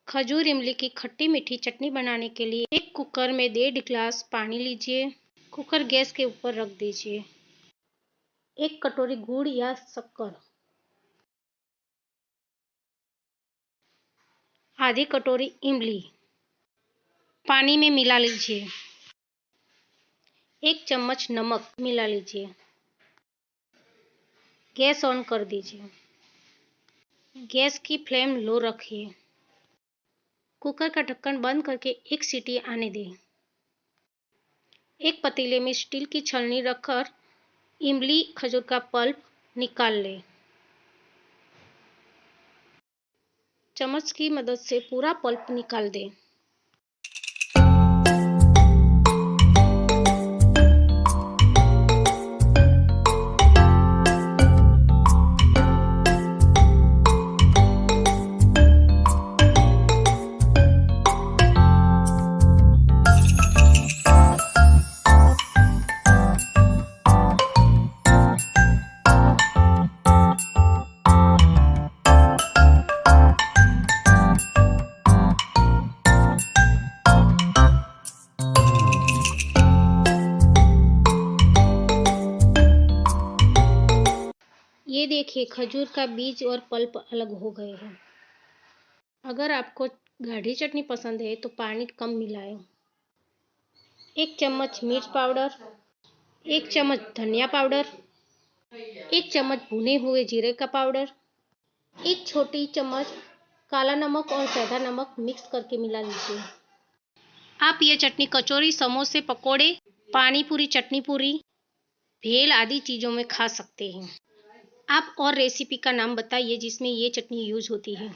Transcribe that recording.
खजूर इमली की खट्टी मीठी चटनी बनाने के लिए एक कुकर में 1.5 गिलास पानी लीजिए। कुकर गैस के ऊपर रख दीजिए। 1 कटोरी गुड़ या शक्कर, आधी कटोरी इमली पानी में मिला लीजिए। 1 चम्मच नमक मिला लीजिए। गैस ऑन कर दीजिए। गैस की फ्लेम लो रखिए। कुकर का ढक्कन बंद करके 1 सीटी आने दें। एक पतीले में स्टील की छलनी रखकर इमली खजूर का पल्प निकाल लें। चम्मच की मदद से पूरा पल्प निकाल दें। ये देखिए, खजूर का बीज और पल्प अलग हो गए हैं। अगर आपको गाढ़ी चटनी पसंद है तो पानी कम मिलाएं। 1 चम्मच मिर्च पाउडर, 1 चम्मच धनिया पाउडर, 1 चम्मच भुने हुए जीरे का पाउडर, 1 छोटी चम्मच काला नमक और सेंधा नमक मिक्स करके मिला लीजिए। आप ये चटनी कचौरी, समोसे, पकोड़े, पानी पूरी, चटनी पूरी, भेल आदि चीज़ों में खा सकते हैं। आप और रेसिपी का नाम बताइए जिसमें ये चटनी यूज होती है।